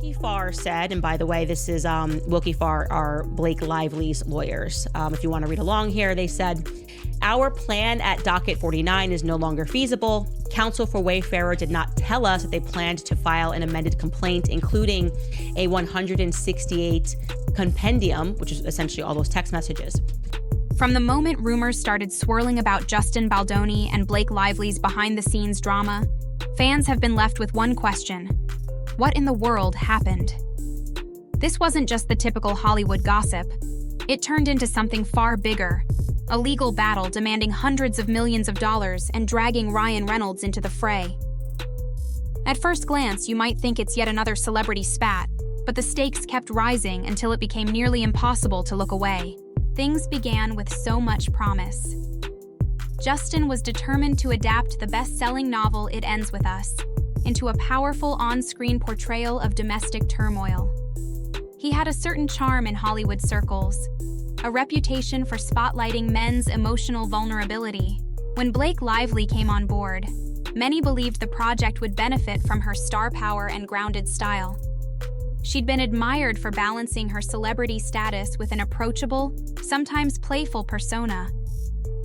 Wilkie Farr said, and by the way, this is Wilkie Farr are Blake Lively's lawyers. If you want to read along here, they said, "Our plan at docket 49 is no longer feasible. Counsel for Wayfarer did not tell us that they planned to file an amended complaint, including a 168 compendium," which is essentially all those text messages. From the moment rumors started swirling about Justin Baldoni and Blake Lively's behind-the-scenes drama, fans have been left with one question: what in the world happened? This wasn't just the typical Hollywood gossip. It turned into something far bigger, a legal battle demanding hundreds of millions of dollars and dragging Ryan Reynolds into the fray. At first glance, you might think it's yet another celebrity spat, but the stakes kept rising until it became nearly impossible to look away. Things began with so much promise. Justin was determined to adapt the best-selling novel It Ends With Us into a powerful on-screen portrayal of domestic turmoil. He had a certain charm in Hollywood circles, a reputation for spotlighting men's emotional vulnerability. When Blake Lively came on board, many believed the project would benefit from her star power and grounded style. She'd been admired for balancing her celebrity status with an approachable, sometimes playful persona.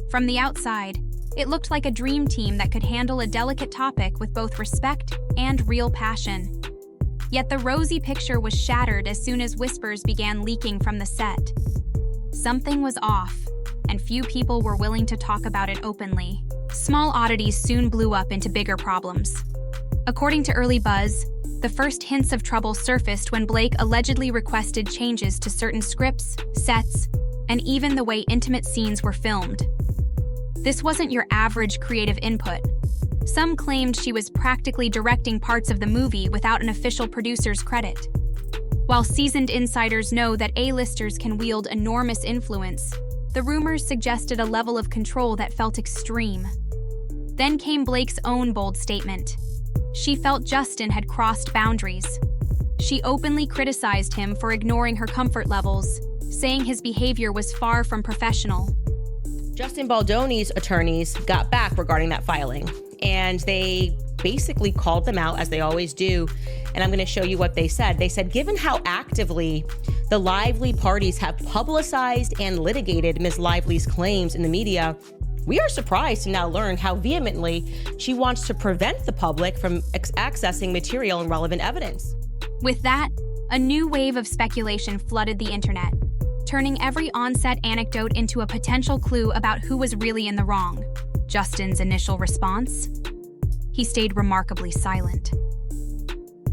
From the outside, it looked like a dream team that could handle a delicate topic with both respect and real passion. Yet the rosy picture was shattered as soon as whispers began leaking from the set. Something was off, and few people were willing to talk about it openly. Small oddities soon blew up into bigger problems. According to early buzz, the first hints of trouble surfaced when Blake allegedly requested changes to certain scripts, sets, and even the way intimate scenes were filmed. This wasn't your average creative input. Some claimed she was practically directing parts of the movie without an official producer's credit. While seasoned insiders know that A-listers can wield enormous influence, the rumors suggested a level of control that felt extreme. Then came Blake's own bold statement. She felt Justin had crossed boundaries. She openly criticized him for ignoring her comfort levels, saying his behavior was far from professional. Justin Baldoni's attorneys got back regarding that filing, and they basically called them out, as they always do, and I'm going to show you what they said. They said, given how actively the Lively parties have publicized and litigated Ms. Lively's claims in the media, we are surprised to now learn how vehemently she wants to prevent the public from accessing material and relevant evidence. With that, a new wave of speculation flooded the internet, turning every on-set anecdote into a potential clue about who was really in the wrong. Justin's initial response? He stayed remarkably silent.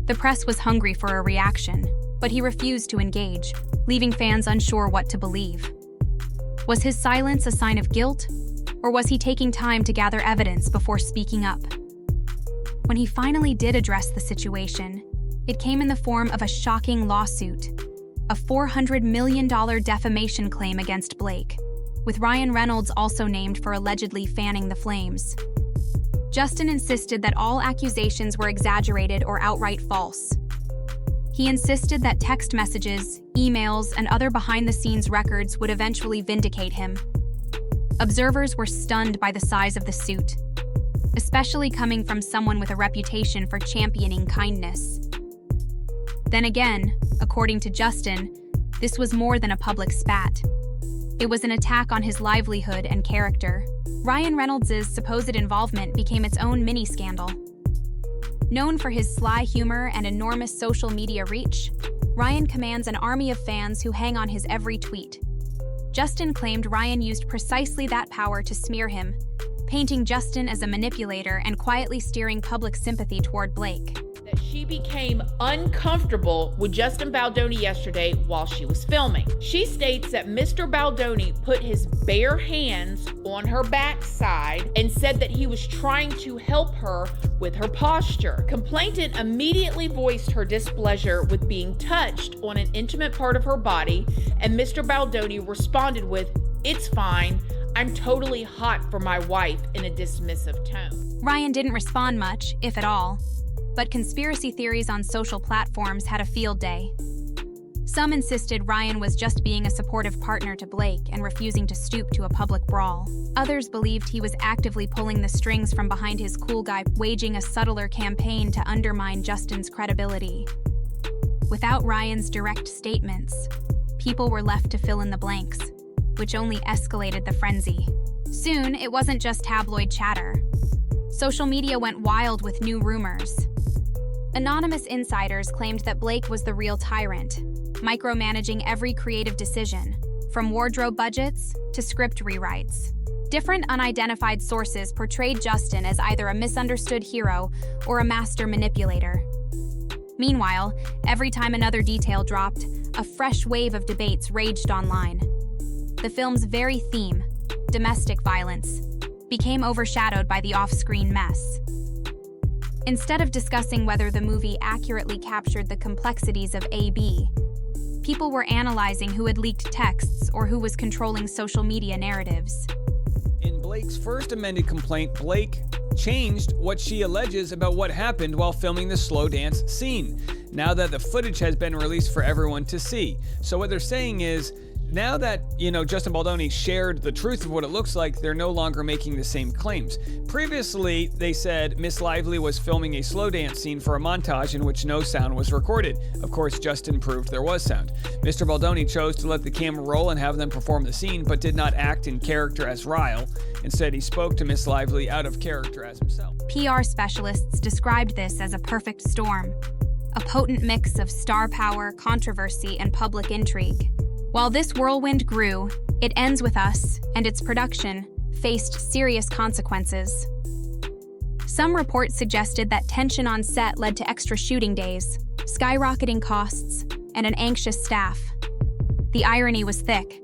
The press was hungry for a reaction, but he refused to engage, leaving fans unsure what to believe. Was his silence a sign of guilt? Or was he taking time to gather evidence before speaking up? When he finally did address the situation, it came in the form of a shocking lawsuit, a $400 million defamation claim against Blake, with Ryan Reynolds also named for allegedly fanning the flames. Justin insisted that all accusations were exaggerated or outright false. He insisted that text messages, emails, and other behind-the-scenes records would eventually vindicate him. Observers were stunned by the size of the suit, especially coming from someone with a reputation for championing kindness. Then again, according to Justin, this was more than a public spat. It was an attack on his livelihood and character. Ryan Reynolds' supposed involvement became its own mini-scandal. Known for his sly humor and enormous social media reach, Ryan commands an army of fans who hang on his every tweet. Justin claimed Ryan used precisely that power to smear him, painting Justin as a manipulator and quietly steering public sympathy toward Blake. That she became uncomfortable with Justin Baldoni yesterday while she was filming. She states that Mr. Baldoni put his bare hands on her backside and said that he was trying to help her with her posture. Complainant immediately voiced her displeasure with being touched on an intimate part of her body, and Mr. Baldoni responded with, "It's fine. I'm totally hot for my wife," in a dismissive tone. Ryan didn't respond much, if at all, but conspiracy theories on social platforms had a field day. Some insisted Ryan was just being a supportive partner to Blake and refusing to stoop to a public brawl. Others believed he was actively pulling the strings from behind his cool guy, waging a subtler campaign to undermine Justin's credibility. Without Ryan's direct statements, people were left to fill in the blanks, which only escalated the frenzy. Soon, it wasn't just tabloid chatter. Social media went wild with new rumors. Anonymous insiders claimed that Blake was the real tyrant, micromanaging every creative decision, from wardrobe budgets to script rewrites. Different unidentified sources portrayed Justin as either a misunderstood hero or a master manipulator. Meanwhile, every time another detail dropped, a fresh wave of debates raged online. The film's very theme, domestic violence, became overshadowed by the off-screen mess. Instead of discussing whether the movie accurately captured the complexities of AB, people were analyzing who had leaked texts or who was controlling social media narratives. In Blake's first amended complaint, Blake changed what she alleges about what happened while filming the slow dance scene, now that the footage has been released for everyone to see. So what they're saying is, now that, Justin Baldoni shared the truth of what it looks like, they're no longer making the same claims. Previously, they said Miss Lively was filming a slow dance scene for a montage in which no sound was recorded. Of course, Justin proved there was sound. Mr. Baldoni chose to let the camera roll and have them perform the scene, but did not act in character as Ryle. Instead, he spoke to Miss Lively out of character as himself. PR specialists described this as a perfect storm, a potent mix of star power, controversy, and public intrigue. While this whirlwind grew, It Ends With Us and its production faced serious consequences. Some reports suggested that tension on set led to extra shooting days, skyrocketing costs, and an anxious staff. The irony was thick.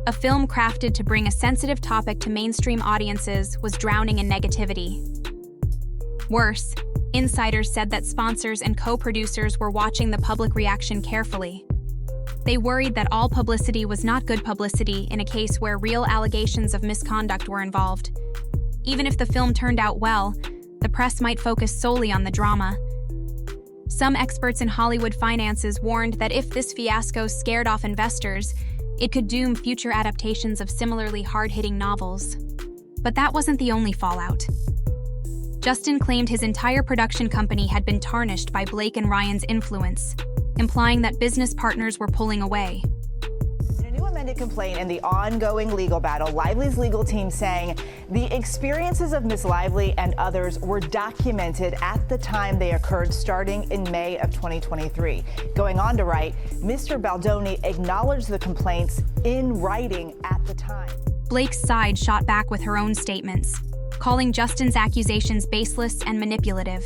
A film crafted to bring a sensitive topic to mainstream audiences was drowning in negativity. Worse, insiders said that sponsors and co-producers were watching the public reaction carefully. They worried that all publicity was not good publicity in a case where real allegations of misconduct were involved. Even if the film turned out well, the press might focus solely on the drama. Some experts in Hollywood finances warned that if this fiasco scared off investors, it could doom future adaptations of similarly hard-hitting novels. But that wasn't the only fallout. Justin claimed his entire production company had been tarnished by Blake and Ryan's influence, implying that business partners were pulling away. In a new amended complaint in the ongoing legal battle, Lively's legal team saying the experiences of Miss Lively and others were documented at the time they occurred, starting in May of 2023. Going on to write, Mr. Baldoni acknowledged the complaints in writing at the time. Blake's side shot back with her own statements, calling Justin's accusations baseless and manipulative.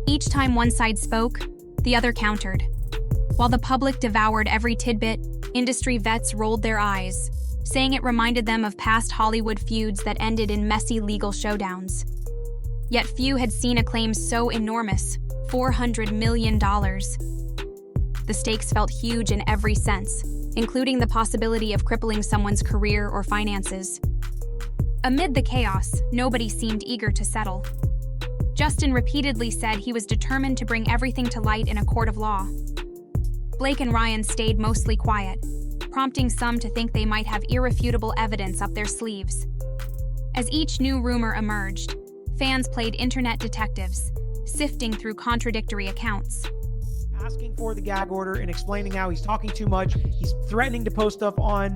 Each time one side spoke, the other countered. While the public devoured every tidbit, industry vets rolled their eyes, saying it reminded them of past Hollywood feuds that ended in messy legal showdowns. Yet few had seen a claim so enormous, $400 million. The stakes felt huge in every sense, including the possibility of crippling someone's career or finances. Amid the chaos, nobody seemed eager to settle. Justin repeatedly said he was determined to bring everything to light in a court of law. Blake and Ryan stayed mostly quiet, prompting some to think they might have irrefutable evidence up their sleeves. As each new rumor emerged, fans played internet detectives, sifting through contradictory accounts. Asking for the gag order and explaining how he's talking too much. He's threatening to post stuff on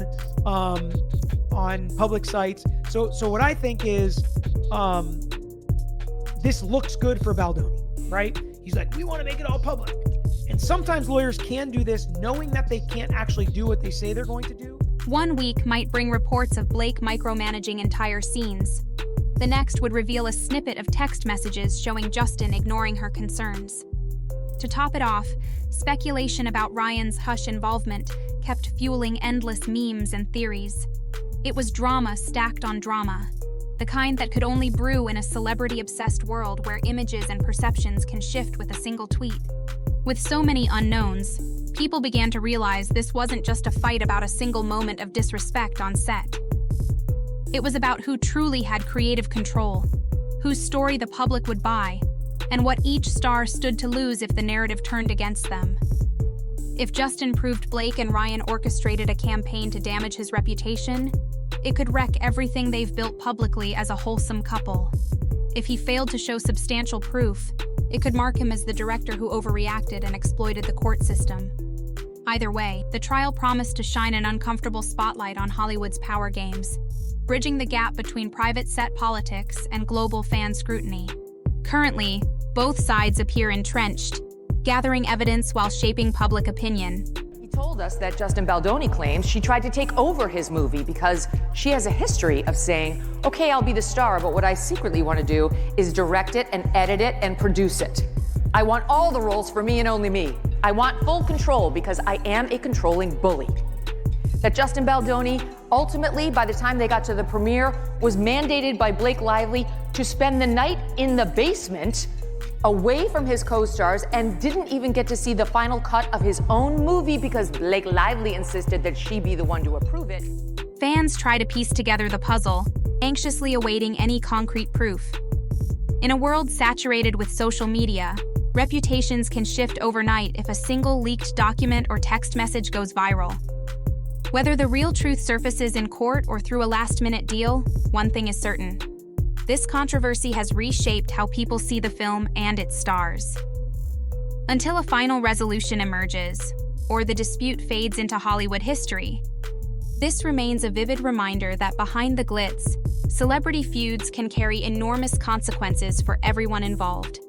public sites. So what I think is, this looks good for Baldoni, right? He's like, we want to make it all public. And sometimes lawyers can do this knowing that they can't actually do what they say they're going to do. One week might bring reports of Blake micromanaging entire scenes. The next would reveal a snippet of text messages showing Justin ignoring her concerns. To top it off, speculation about Ryan's hush involvement kept fueling endless memes and theories. It was drama stacked on drama, the kind that could only brew in a celebrity-obsessed world where images and perceptions can shift with a single tweet. With so many unknowns, people began to realize this wasn't just a fight about a single moment of disrespect on set. It was about who truly had creative control, whose story the public would buy, and what each star stood to lose if the narrative turned against them. If Justin proved Blake and Ryan orchestrated a campaign to damage his reputation, it could wreck everything they've built publicly as a wholesome couple. If he failed to show substantial proof, It could mark him as the director who overreacted and exploited the court system. Either way, the trial promised to shine an uncomfortable spotlight on Hollywood's power games, bridging the gap between private set politics and global fan scrutiny. Currently, both sides appear entrenched, gathering evidence while shaping public opinion. He told us that Justin Baldoni claims she tried to take over his movie because she has a history of saying, okay, I'll be the star, but what I secretly want to do is direct it and edit it and produce it. I want all the roles for me and only me. I want full control because I am a controlling bully. That Justin Baldoni, ultimately, by the time they got to the premiere, was mandated by Blake Lively to spend the night in the basement away from his co-stars and didn't even get to see the final cut of his own movie because Blake Lively insisted that she be the one to approve it. Fans try to piece together the puzzle, anxiously awaiting any concrete proof. In a world saturated with social media, reputations can shift overnight if a single leaked document or text message goes viral. Whether the real truth surfaces in court or through a last-minute deal, one thing is certain. This controversy has reshaped how people see the film and its stars. Until a final resolution emerges, or the dispute fades into Hollywood history, this remains a vivid reminder that behind the glitz, celebrity feuds can carry enormous consequences for everyone involved.